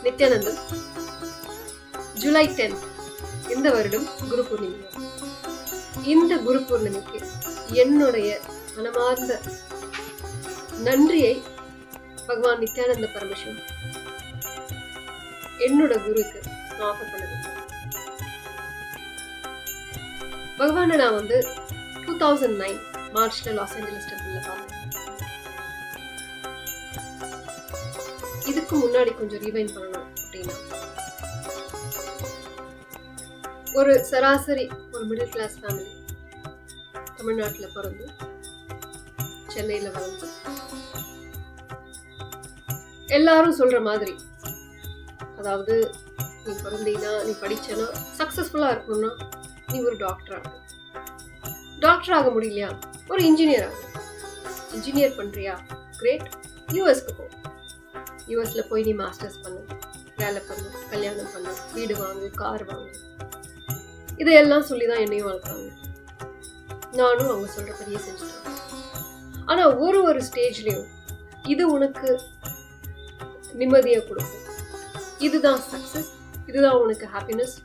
நித்யானந்தம். ஜூலை 10 இந்த வருடம் குரு பூர்ணிமை. இந்த குரு பூர்ணிமைக்கு என்னுடைய மனமார்ந்த நன்றியை பகவான் நித்யானந்த பரமசிவன் என்னோட குருக்கு நான் ஆஃபர் பண்ண விரும்புறேன். பகவானை நான் 2009 மார்ச்ல லாஸ் ஏஞ்சலஸ் டெம்பிள்ல பார்த்தேன். இதுக்கு முன்னாடி கொஞ்சம் ரீவைண்ட் பண்ணணும் அப்படின்னா, ஒரு சராசரி ஒரு மிடில் கிளாஸ் ஃபேமிலி, தமிழ்நாட்டுல பிறந்து சென்னையில வளர்ந்து, எல்லாரும் சொல்ற மாதிரி, அதாவது நீ பிறந்தீங்கன்னா, நீ படிச்சனா, சக்சஸ்ஃபுல்லா இருக்கணும்னா நீ ஒரு டாக்டர் ஆகும். டாக்டர் ஆக முடியலையா, ஒரு இன்ஜினியர் ஆகும். இன்ஜினியர் பண்றியா, கிரேட், யூஎஸ்க்கு போ. யூஎஸ்ல போய் நீ மாஸ்டர்ஸ் பண்ணு, வேலை பண்ணு, கல்யாணம் பண்ணு, வீடு வாங்கு, கார் வாங்கு. இதையெல்லாம் சொல்லிதான் என்னையும் வளர்த்தாங்க. நானும் அவங்க சொல்றபடியே செஞ்சுட்டேன். ஆனா ஒரு ஸ்டேஜ்லயும் இது உனக்கு நிம்மதியை கொடுக்கும், இதுதான் சக்சஸ், இதுதான் உனக்கு ஹாப்பினஸ்,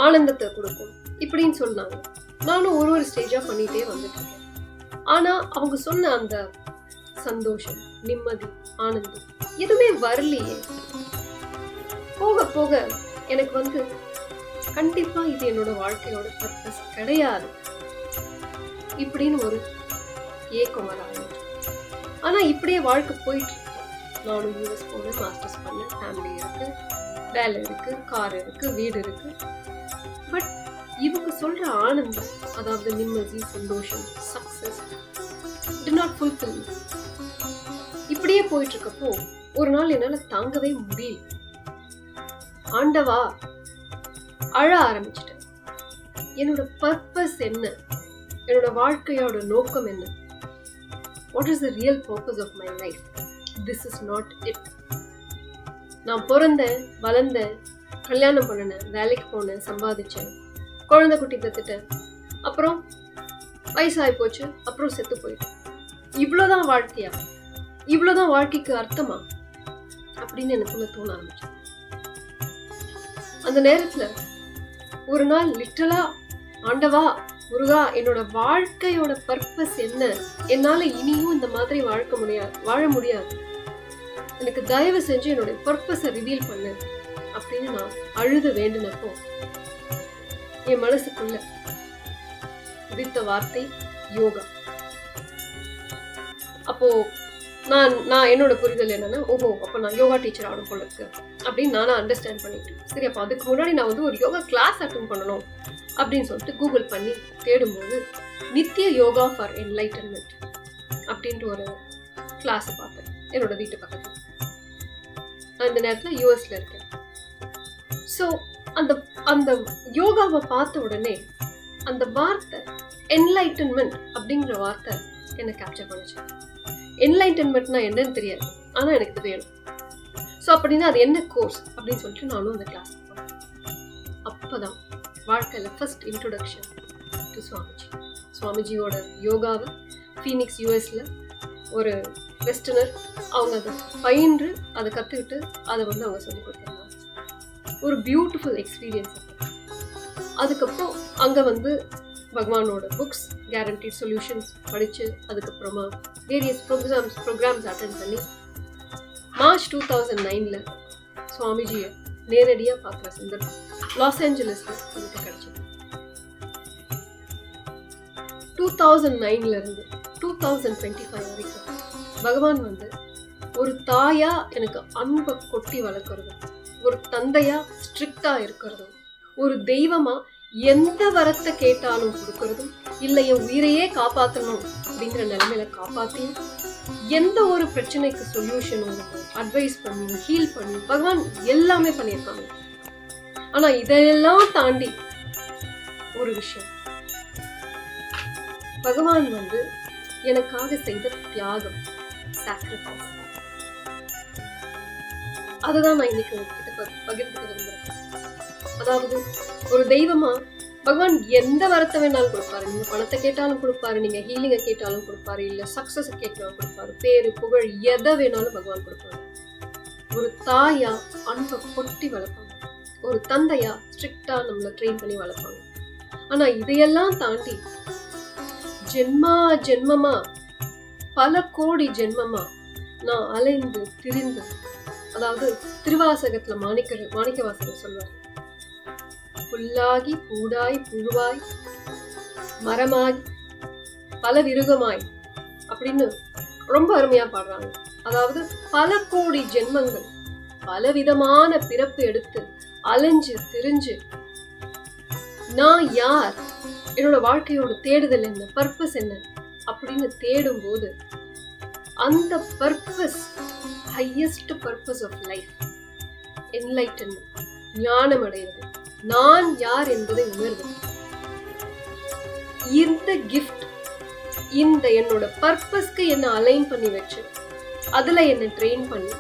ஆனந்தத்தை கொடுக்கும் இப்படின்னு சொன்னாங்க. நானும் ஒரு ஸ்டேஜா பண்ணிட்டே வந்துட்டு இருக்கேன். ஆனா அவங்க சொன்ன அந்த சந்தோஷம், நிம்மதி, ஆனந்தம் எதுவுமே வரலையே. போக போக எனக்கு கண்டிப்பா இது என்னோட வாழ்க்கையோட பர்பஸ் கிடையாது இப்படின்னு ஒரு ஏக்கம் வர ஆரம்பிச்சு. ஆனா இப்படியே வாழ்க்கை போயிட்டு இருக்கு. நானும் யூஎஸ் போனேன், மாஸ்டர்ஸ் பண்ணேன், ஃபேமிலி இருக்கு, வேலை இருக்கு, கார் இருக்கு, வீடு இருக்கு. பட் இவங்க சொல்ற ஆனந்தம், அதாவது நிம்மதி, சந்தோஷம், success did not fulfill me. இப்படியே போயிட்டு இருக்கப்போ ஒரு நாள் என்னால தாங்கவே முடியல. ஆண்டவா, அழ ஆரம்பிச்சிட்டேன். என்னோட பர்பஸ் என்ன, என்னோட வாழ்க்கையோட நோக்கம் என்ன? What is the real purpose of my life? This is not it. நான் பிறந்தேன், வளர்ந்தேன், கல்யாணம் பண்ணினேன், வேலைக்கு போனேன், சம்பாதிச்சேன், குழந்தை குட்டி பெற்றுட்டேன், அப்புறம் வயசாகி போச்சு, அப்புறம் செத்து போயிட்டேன். இவ்வளோதான் வாழ்க்கையா? இவ்வளோதான் வாழ்க்கைக்கு அர்த்தமா அப்படின்னு எனக்குள்ள தோண ஆரம்பிச்சு. அந்த நேரத்துல ஒரு நாள் லிட்டரலா, ஆண்டவா, முருகா, என்னோட வாழ்க்கையோட பர்பஸ் என்ன? என்னால இனியும் இந்த மாதிரி வாழ முடியாது. எனக்கு தயவு செஞ்சு என்னோட பர்பஸை ரிவீல் பண்ணு அப்படின்னு நான் அழுத வேண்டினப்போ என் மனசுக்குள்ள உதித்த வார்த்தை யோகா. அப்போ நான் என்னோட புரிதல் என்னன்னா, ஓஹோ, அப்போ நான் யோகா டீச்சர் ஆகணும் போல இருக்கு அப்படின்னு நானும் அண்டர்ஸ்டாண்ட் பண்ணிட்டேன். சரி, அப்போ அதுக்கு முன்னாடி நான் ஒரு யோகா கிளாஸ் அட்டெண்ட் பண்ணணும் அப்படின்னு சொல்லிட்டு கூகுள் பண்ணி தேடும்போது நித்திய யோகா ஃபார் என்லைட்டன்மெண்ட் அப்படின்ட்டு ஒரு கிளாஸ் பார்த்தேன் என்னோட வீட்டு பக்கத்தில். நான் இந்த நேரத்தில் யூஎஸ்ல இருக்கேன். ஸோ அந்த யோகாவை பார்த்த உடனே அந்த வார்த்தை என்லைட்டன்மெண்ட் அப்படிங்கிற வார்த்தை என்னை கேப்சர் பண்ணுச்சு. என்லைட்டன்மெண்ட்னா என்னன்னு தெரியாது, ஆனா எனக்கு இது வேணும். ஸோ அப்படின்னா அது என்ன கோர்ஸ் அப்படின்னு சொல்லிட்டு நானும் அந்த கிளாஸ் போனேன். அப்பதான் வாழ்க்கையில ஃபர்ஸ்ட் இன்ட்ரோடக்ஷன் டு சுவாமிஜியோட யோகாவை ஃபீனிக்ஸ் யூஎஸ்ல ஒரு வெஸ்டர்னர் அவங்க அதை பயின்று அதை கற்றுக்கிட்டு அதை அவங்க சொல்லி கொடுத்தாங்க. ஒரு பியூட்டிஃபுல் எக்ஸ்பீரியன்ஸ். அதுக்கப்புறம் அங்கே பகவானோட புக்ஸ், கேரண்டீட் சொல்யூஷன்ஸ் படித்து, அதுக்கப்புறமா வேரியஸ் ப்ரோக்ராம்ஸ் அட்டென்ட் பண்ணி மார்ச் 2009 சுவாமிஜியை நேரடியாக பார்க்குற சந்தர்ப்பம் லாஸ் ஏஞ்சலஸ்ல எனக்கு கிடைச்சது. 2009 இருந்து 2025 வரைக்கும் பகவான் ஒரு தாயா எனக்கு அன்பை கொட்டி வளர்க்கறதும், ஒரு தந்தையா ஸ்ட்ரிக்டா இருக்கிறதும், ஒரு தெய்வமா எந்த வரத்தை கேட்டாலும் கொடுக்கறதும், இல்லை என் உயிரையே காப்பாற்றணும் அப்படிங்கிற நிலைமையில காப்பாத்தியும், எந்த ஒரு பிரச்சனைக்கு சொல்யூஷனும் அட்வைஸ் பண்ணி ஹீல் பண்ணி பகவான் எல்லாமே பண்ணியிருக்காங்க. ஆனா இதையெல்லாம் தாண்டி ஒரு விஷயம், பகவான் எனக்காக செய்த தியாகம், சாக்ரிஃபைஸ். அதுதான் நான் இன்னைக்கு உங்ககிட்ட பகிர்ந்துக்க விரும்புறேன். அதாவது ஒரு தெய்வமா பகவான் எந்த வரத்தை வேணாலும் கொடுப்பாரு. நீங்க பணத்தை கேட்டாலும் கொடுப்பாரு, நீங்க ஹீலிங்கை கேட்டாலும் கொடுப்பாரு, இல்ல சக்சஸ் கேட்டாலும் கொடுப்பாரு, பேரு புகழ் எதை வேணாலும் பகவான் கொடுப்பாரு. ஒரு தாயா அன்பை கொட்டி வளர்ப்பாங்க, ஒரு தந்தையா ஸ்ட்ரிக்டா நம்மளை ட்ரெயின் பண்ணி வளர்ப்பாங்க. ஆனா இதையெல்லாம் தாண்டி ஜென்மா ஜென்மமா, பல கோடி ஜென்மமா நான் அலைந்து திரிந்து, அதாவது திருவாசகத்துல மாணிக்க வாசகர் சொல்வார், புல்லாகி பூடாய் புழுவாய் மரமாகி பல விருகமாய் அப்படின்னு ரொம்ப அருமையா பாடுறாங்க. அதாவது பல கோடி ஜென்மங்கள், பலவிதமான பிறப்பு எடுத்து அலைஞ்சு திரிஞ்சு நான் யார், என்னோட வாழ்க்கையோட தேடுதல் என்ன, பர்பஸ் என்ன அப்படின்னு தேடும் போது அந்த purpose, highest purpose of life, enlightenment, ஞானம் அடைவது, நான் யார் என்பதை உணர்வது. இந்த கிஃப்ட், இந்த என்னோட பர்பஸ்க்கு என்ன அலைன் பண்ணி வச்சு அதுல என்ன ட்ரெயின் பண்ணி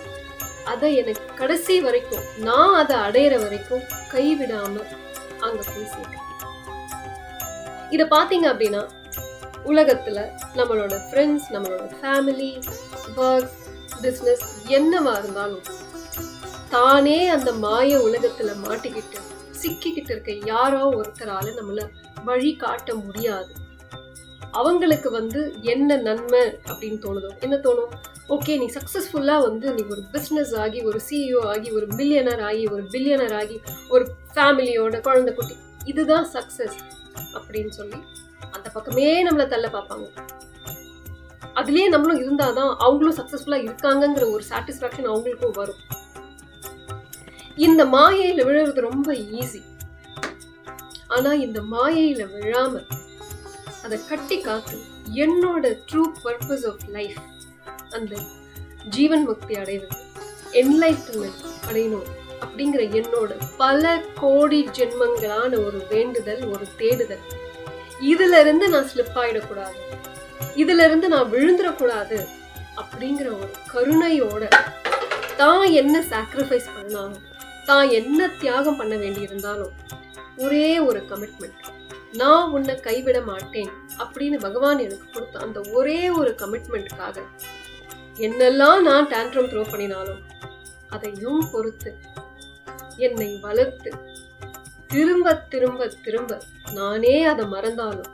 அதை எனக்கு கடைசி வரைக்கும், நான் அதை அடையிற வரைக்கும் கைவிடாம அங்க போய் சேர்க்க. இத பாத்தீங்க அப்படின்னா உலகத்துல நம்மளோட ஃப்ரெண்ட்ஸ், நம்மளோட ஃபேமிலி, ஒர்க், பிசினஸ் என்னவா இருந்தாலும் தானே அந்த மாய உலகத்துல மாட்டிக்கிட்டு சிக்கிக்கிட்டு இருக்க யாரோ ஒருத்தரால நம்மள வழி காட்ட முடியாது. அவங்களுக்கு என்ன நன்மை அப்படின்னு தோணுதோ, என்ன தோணும், ஓகே நீ சக்சஸ்ஃபுல்லா நீ ஒரு பிசினஸ் ஆகி, ஒரு சிஇஓ ஆகி, ஒரு மில்லியனர் ஆகி, ஒரு பில்லியனர் ஆகி, ஒரு ஃபேமிலியோட குழந்தை குட்டி, இதுதான் சக்சஸ் அப்படின்னு சொல்லி அந்த பக்கமே நம்மளை தள்ள பார்ப்பாங்க. அதுலயே நம்மளும் இருந்தாதான் அவங்களும் சக்சஸ்ஃபுல்லா இருக்காங்கிற ஒரு சாட்டிஸ்பாக்சன் அவங்களுக்கும் வரும். இந்த மாயையில விழுறது ரொம்ப ஈஸி. ஆனா இந்த மாயையில விழாம அதை கட்டி காத்து என்னோட ட்ரூ பர்பஸ் ஆஃப் லைஃப், அந்த ஜீவன் முக்தி அடைவது, என்லைட்டன்மெண்ட் அடையணும் அப்படிங்கிற என்னோட பல கோடி ஜென்மங்களான ஒரு வேண்டுதல், ஒரு தேடுதல், இதுல இருந்து நான் ஸ்லிப் ஆயிடக்கூடாது, இதுல இருந்து நான் விழுந்துடக்கூடாது அப்படிங்கிற ஒரு கருணையோட தான் என்ன சாக்ரிஃபைஸ் பண்ணாலும், தான் என்ன தியாகம் பண்ண வேண்டியிருந்தாலும் ஒரே ஒரு கமிட்மெண்ட், நான் உன்னை கைவிட மாட்டேன் அப்படின்னு பகவான் எனக்கு கொடுத்த அந்த ஒரே ஒரு கமிட்மெண்ட்காக என்னெல்லாம் நான் டான்ட்ரம் த்ரோ பண்ணினாலும் அதையும் பொறுத்து என்னை வளர்த்து திரும்ப திரும்ப திரும்ப நானே அதை மறந்தாலும்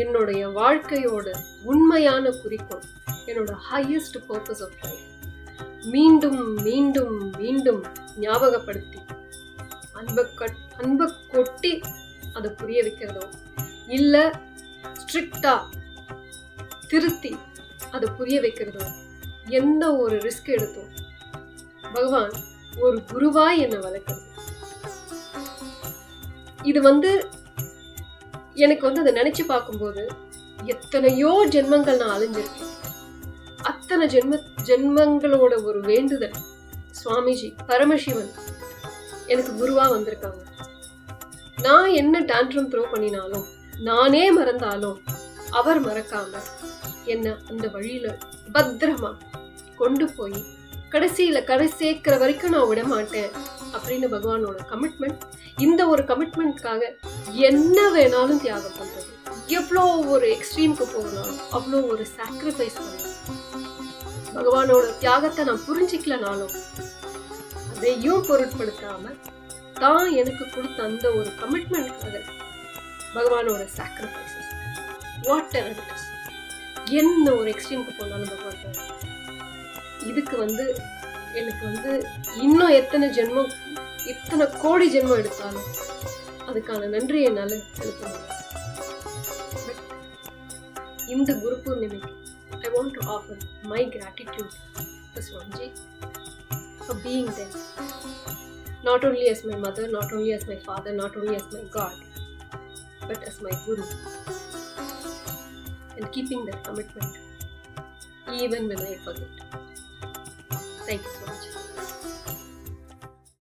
என்னுடைய வாழ்க்கையோட உண்மையான குறிக்கோள், என்னோட ஹையஸ்ட் பர்பஸ் ஆஃப் லைஃப் மீண்டும் மீண்டும் மீண்டும் ஞாபகப்படுத்தி அன்பை கொட்டி அதை புரிய வைக்கிறதோ, இல்ல ஸ்ட்ரிக்டா திருத்தி அதை புரிய வைக்கிறதோ, எந்த ஒரு ரிஸ்க் எடுத்தோம் பகவான் ஒரு குருவாய் என்னை வளர்க்கிறது. இது எனக்கு அதை நினைச்சு பார்க்கும்போது எத்தனையோ ஜென்மங்கள் நான் அழிஞ்சிருக்கேன். அத்தனை ஜென்மங்களோட ஒரு வேண்டுதல் சுவாமிஜி பரமசிவன் எனக்கு குருவா வந்திருக்காங்க. நான் என்ன டான்ட்ரம் த்ரோ பண்ணினாலும், நானே மறந்தாலும் அவர் மறக்காம என்ன அந்த வழியில பத்திரமா கொண்டு போய் கடைசியில சேர்க்கிற வரைக்கும் நான் விட மாட்டேன் அப்படின்னு பகவானோட கமிட்மெண்ட். இந்த ஒரு கமிட்மெண்ட்காக என்ன வேணாலும் தியாகம் பண்றது, எவ்வளோ ஒரு எக்ஸ்ட்ரீமுக்கு போகணும், அவ்வளோ ஒரு சாக்ரிஃபைஸ் பண்ணணும். பகவானோட தியாகத்தை நான் புரிஞ்சிக்கலனாலும் அதையும் பொருட்படுத்தாம தான் எனக்கு கொடுத்த அந்த ஒரு கமிட்மெண்ட்காக பகவானோட sacrifices what ever it is, என்ன ஒரு எக்ஸ்ட்ரீமுக்கு போனாலும் பகவான் இதுக்கு எனக்கு இன்னும் எத்தனை ஜென்மம், எத்தனை கோடி ஜென்மம் எடுத்தாலும் அதுக்கான நன்றி என்னால செலுத்த முடியும். இந்த குரு பூர்ணிமைக்கு I want to offer my gratitude to Swamiji for being there, not only as my mother, not only as my father, not only as my God, but as my guru, and keeping that commitment even when I forget. Thank you so much.